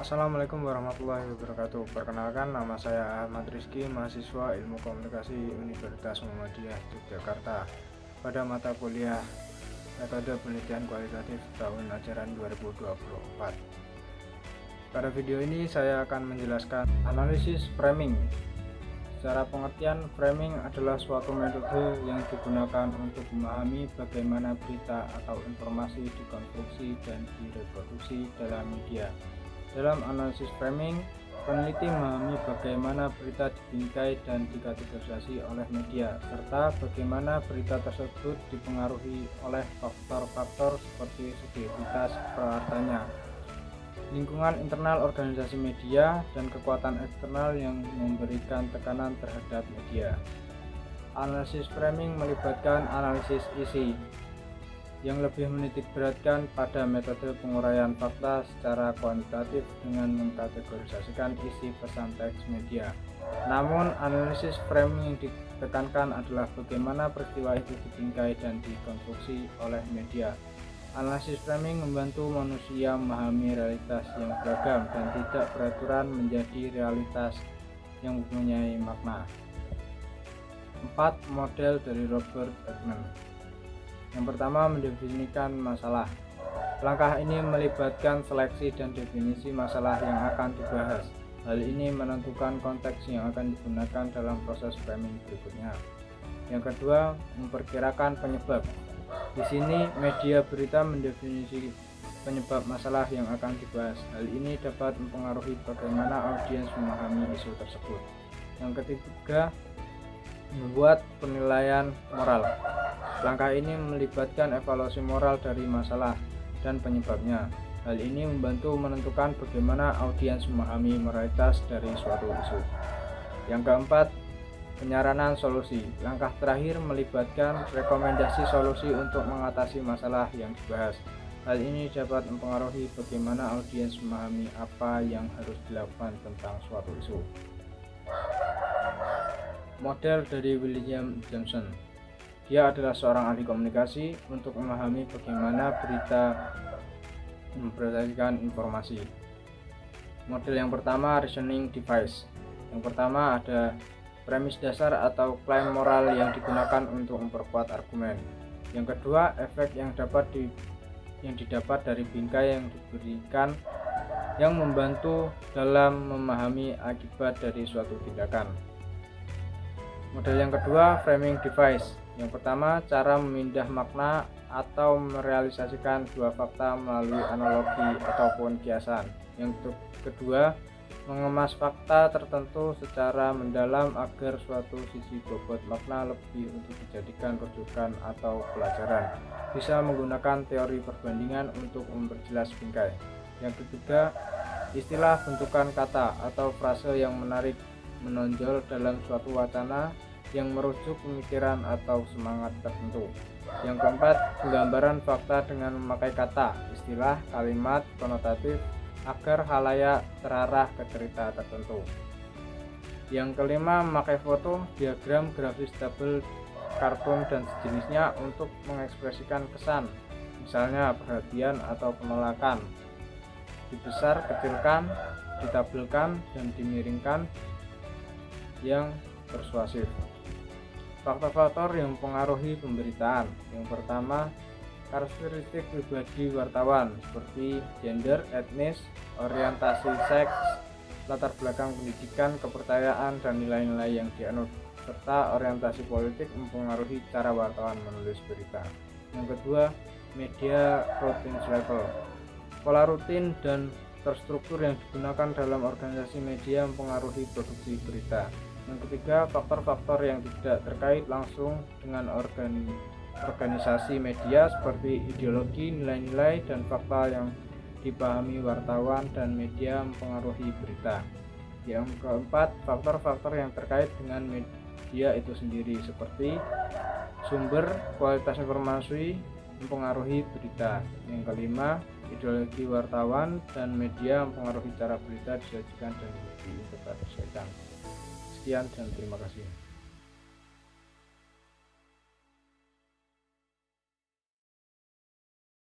Assalamualaikum warahmatullahi wabarakatuh. Perkenalkan, nama saya Ahmad Rizky, mahasiswa Ilmu Komunikasi Universitas Muhammadiyah Yogyakarta, pada mata kuliah Metode Penelitian Kualitatif tahun ajaran 2024. Pada video ini saya akan menjelaskan analisis framing. Secara pengertian, framing adalah suatu metode yang digunakan untuk memahami bagaimana berita atau informasi dikonstruksi dan direproduksi dalam media. Dalam analisis framing, peneliti memahami bagaimana berita dibingkai dan dikategorisasi oleh media, serta bagaimana berita tersebut dipengaruhi oleh faktor-faktor seperti subjektivitas pewartanya, lingkungan internal organisasi media, dan kekuatan eksternal yang memberikan tekanan terhadap media. Analisis framing melibatkan analisis isi, yang lebih menitikberatkan pada metode penguraian fakta secara kuantitatif dengan mengkategorisasikan isi pesan teks media. Namun, analisis framing yang ditekankan adalah bagaimana peristiwa itu dibingkai dan dikonstruksi oleh media. Analisis framing membantu manusia memahami realitas yang beragam dan tidak beraturan menjadi realitas yang mempunyai makna. 4. Model dari Robert Altman. Yang pertama, mendefinisikan masalah. Langkah ini melibatkan seleksi dan definisi masalah yang akan dibahas. Hal ini menentukan konteks yang akan digunakan dalam proses framing berikutnya. Yang kedua, memperkirakan penyebab. Di sini media berita mendefinisi penyebab masalah yang akan dibahas. Hal ini dapat mempengaruhi bagaimana audiens memahami isu tersebut. Yang ketiga, membuat penilaian moral. Langkah ini melibatkan evaluasi moral dari masalah dan penyebabnya. Hal ini membantu menentukan bagaimana audiens memahami moralitas dari suatu isu. Yang keempat, penyaranan solusi. Langkah terakhir melibatkan rekomendasi solusi untuk mengatasi masalah yang dibahas. Hal ini dapat mempengaruhi bagaimana audiens memahami apa yang harus dilakukan tentang suatu isu. Model dari William Johnson. Dia adalah seorang ahli komunikasi untuk memahami bagaimana berita mempresentasikan informasi. Model yang pertama, reasoning device. Yang pertama ada premis dasar atau klaim moral yang digunakan untuk memperkuat argumen. Yang kedua, efek yang didapat dari bingkai yang diberikan yang membantu dalam memahami akibat dari suatu tindakan. Model yang kedua, framing device. Yang pertama, cara memindah makna atau merealisasikan dua fakta melalui analogi ataupun kiasan. Yang kedua, mengemas fakta tertentu secara mendalam agar suatu sisi bobot makna lebih untuk dijadikan rujukan atau pelajaran. Bisa menggunakan teori perbandingan untuk memperjelas bingkai. Yang ketiga, istilah bentukan kata atau frase yang menarik menonjol dalam suatu wacana yang merujuk pemikiran atau semangat tertentu. Yang keempat, penggambaran fakta dengan memakai kata, istilah, kalimat, konotatif agar khalayak terarah ke cerita tertentu. Yang kelima, memakai foto, diagram, grafis, tabel, kartun, dan sejenisnya untuk mengekspresikan kesan, misalnya perhatian atau penolakan. Dibesar, kecilkan, ditabelkan, dan dimiringkan yang persuasif. Faktor-faktor yang mempengaruhi pemberitaan. Yang pertama, karakteristik pribadi wartawan seperti gender, etnis, orientasi seks, latar belakang pendidikan, kepercayaan, dan nilai-nilai yang dianut, serta orientasi politik mempengaruhi cara wartawan menulis berita. Yang kedua, media routine level. Pola rutin dan terstruktur yang digunakan dalam organisasi media mempengaruhi produksi berita. Yang ketiga, faktor-faktor yang tidak terkait langsung dengan organisasi media seperti ideologi, nilai-nilai, dan fakta yang dipahami wartawan dan media mempengaruhi berita. Yang keempat, faktor-faktor yang terkait dengan media itu sendiri seperti sumber, kualitas informasi mempengaruhi berita. Yang kelima, ideologi wartawan dan media mempengaruhi cara berita disajikan dan diinterpretasikan. Sekian dan terima kasih.